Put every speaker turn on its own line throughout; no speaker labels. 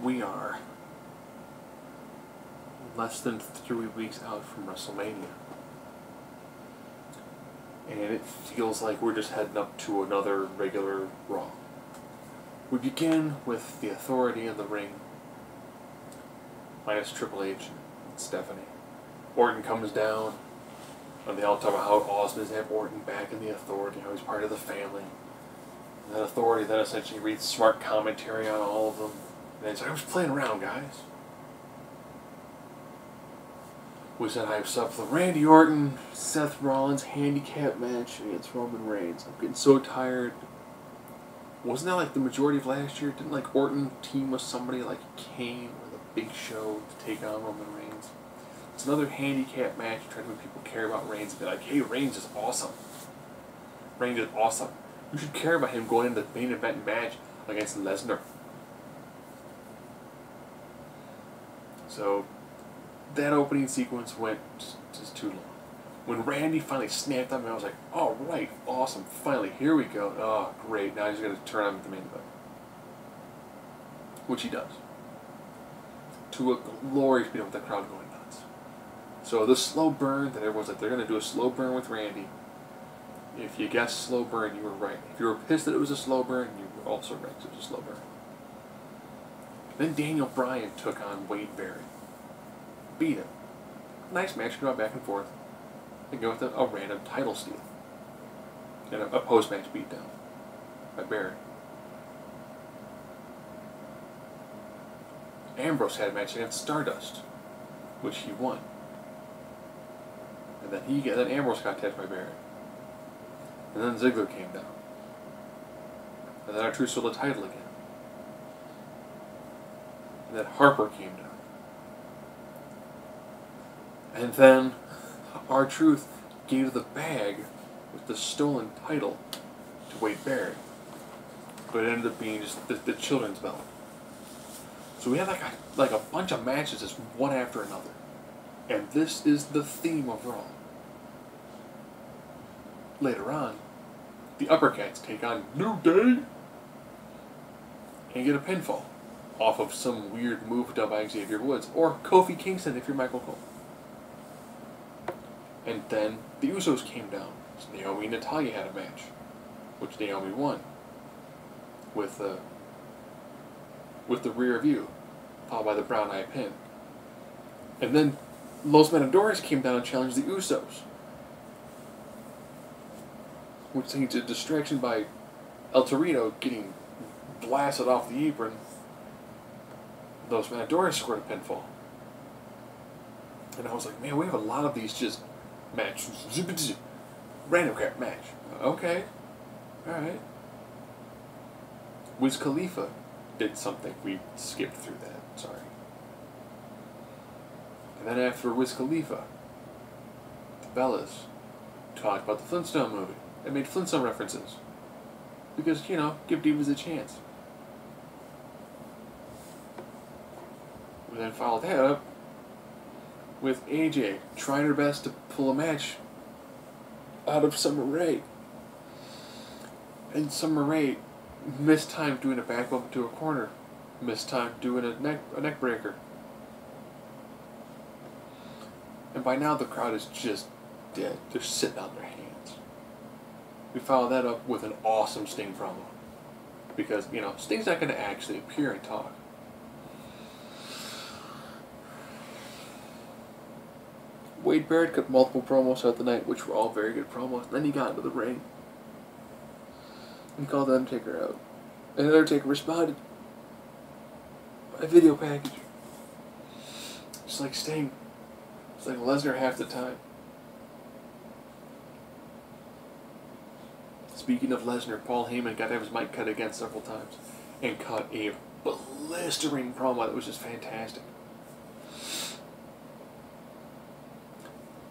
we are less than 3 weeks out from WrestleMania. And it feels like we're just heading up to another regular Raw. We begin with the Authority in the ring, minus Triple H and Stephanie. Orton comes down, and they all talk about how awesome it is to have Orton back in the Authority, how he's part of the family. And that Authority then essentially reads smart commentary on all of them. And it's like, I was playing around, guys. We said I was up for the Randy Orton, Seth Rollins handicap match against Roman Reigns. I'm getting so tired. Wasn't that like the majority of last year? Didn't like Orton team with somebody like Kane or the Big Show to take on Roman Reigns? It's another handicap match trying to make people care about Reigns and be like, hey, Reigns is awesome. Reigns is awesome. You should care about him going into the main event match against Lesnar. So that opening sequence went just too long. When Randy finally snapped on me, I was like, all right, awesome, finally, here we go. Oh, great, now he's going to turn on the main event. Which he does. To a glorious beat with the crowd going nuts. So the slow burn that everyone's like, they're going to do a slow burn with Randy. If you guessed slow burn, you were right. If you were pissed that it was a slow burn, you were also right, it was a slow burn. Then Daniel Bryan took on Wade Barrett. Beat him. Nice match, going back and forth. And go with a random title steal. And a post-match beatdown by Barrett. Ambrose had a match against Stardust, which he won. And then Ambrose got attacked by Barrett. And then Ziggler came down. And then R-Truth stole the title again. And then Harper came down. And then R-Truth gave the bag with the stolen title to Wade Barrett. But it ended up being just the children's belt. So we had like a bunch of matches just one after another. And this is the theme of Raw. Later on, the Uppercats take on New Day and get a pinfall off of some weird move done by Xavier Woods, or Kofi Kingston if you're Michael Cole. And then the Usos came down. So Naomi and Natalya had a match, which Naomi won with the rear view, followed by the brown eye pin. And then Los Matadores came down and challenged the Usos, which leads to a distraction by El Torito getting blasted off the apron. Los Matadores scored a pinfall. And I was like, man, we have a lot of these just matches. Random crap match. Okay. Alright. Wiz Khalifa did something. We skipped through that. Sorry. And then after Wiz Khalifa, the Bellas talked about the Flintstone movie. They made Flintstone references. Because, you know, give divas a chance. We then followed that up with AJ trying her best to pull a match out of Summer Rae. And Summer Rae missed time doing a back bump into a corner. Missed time doing a neck breaker. And by now the crowd is just dead. They're sitting on their hands. We followed that up with an awesome Sting promo. Because, you know, Sting's not going to actually appear and talk. Wade Barrett cut multiple promos throughout the night, which were all very good promos. Then he got into the ring. He called the Undertaker out. And the Undertaker responded by a video package. Just like Sting. It's like Lesnar half the time. Speaking of Lesnar, Paul Heyman got to have his mic cut again several times. And cut a blistering promo that was just fantastic.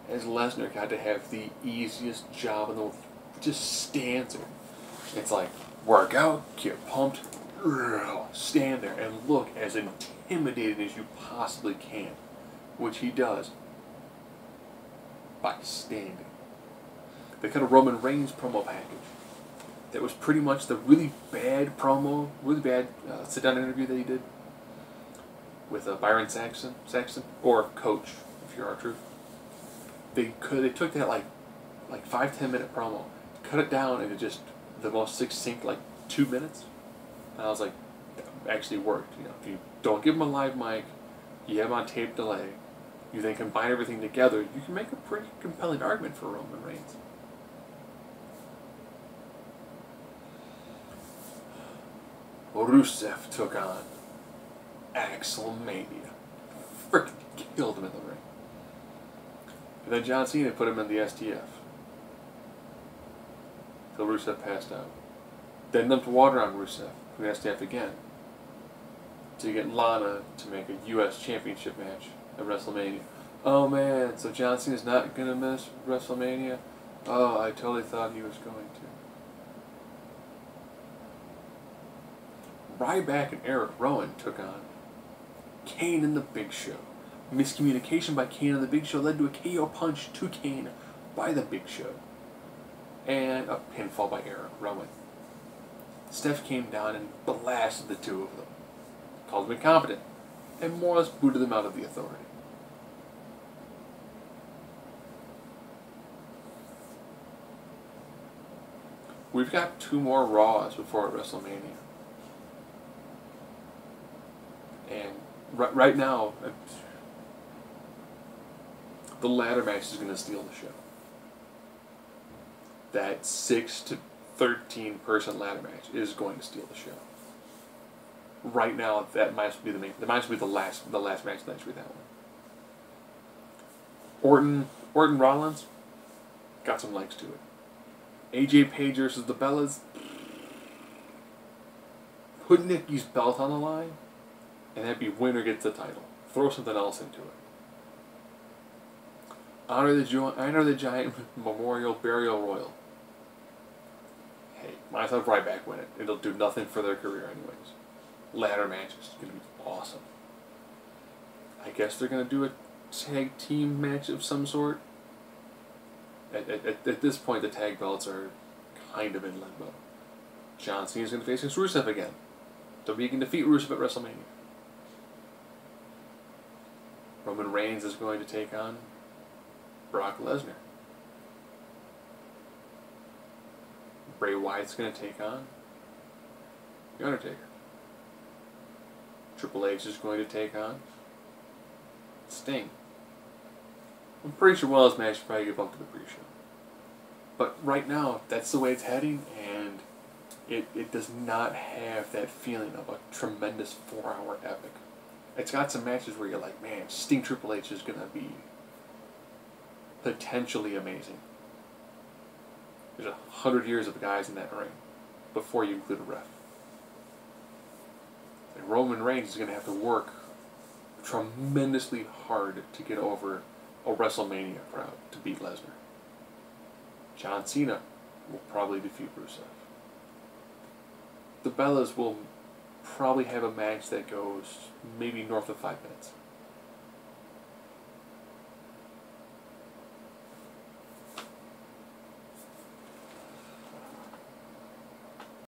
As Lesnar got to have the easiest job in the world. Just stands there. It's like, work out, get pumped, stand there and look as intimidating as you possibly can. Which he does by standing. They cut a Roman Reigns promo package. That was pretty much the really bad promo, really bad sit-down interview that he did. with Byron Saxton, or Coach, if you're our truth. They took that like 5-10 minute promo, cut it down into just the most succinct 2 minutes, and I was like, that actually worked. You know, if you don't give them a live mic, you have them on tape delay, you then combine everything together, you can make a pretty compelling argument for Roman Reigns. Rusev took on Axelmania. Freaking killed him in the ring. And then John Cena put him in the STF. Till Rusev passed out. Then dumped water on Rusev from the STF again. To get Lana to make a US Championship match at WrestleMania. Oh man, so John Cena's not going to miss WrestleMania? Oh, I totally thought he was going to. Ryback and Eric Rowan took on Kane and the Big Show. Miscommunication by Kane and the Big Show led to a KO punch to Kane by the Big Show. And a pinfall by Eric Rowan. Steph came down and blasted the two of them. Called them incompetent. And more or less booted them out of the authority. We've got 2 more Raws before WrestleMania. And right now, the ladder match is going to steal the show. That 6 to 13 person ladder match is going to steal the show. Right now, that might be the last match. That should be that one. Orton Rollins got some legs to it. AJ Page versus the Bellas. Put Nikki's belt on the line, and that'd be winner gets the title. Throw something else into it. Honor the Giant Memorial Burial Royal. Hey, might as well have Ryback win it. It'll do nothing for their career anyways. Ladder match is going to be awesome. I guess they're going to do a tag team match of some sort. At this point, the tag belts are kind of in limbo. John Cena's going to face Rusev again. WWE can defeat Rusev at WrestleMania. Roman Reigns is going to take on Brock Lesnar. Bray Wyatt's going to take on The Undertaker. Triple H is going to take on Sting. I'm pretty sure one of those matches probably get bumped to the pre-show. But right now, that's the way it's heading, and it does not have that feeling of a tremendous 4-hour epic. It's got some matches where you're like, man, Sting Triple H is going to be potentially amazing. There's 100 years of guys in that ring before you include a ref. And Roman Reigns is going to have to work tremendously hard to get over a WrestleMania crowd to beat Lesnar. John Cena will probably defeat Rusev. The Bellas will probably have a match that goes maybe north of 5 minutes.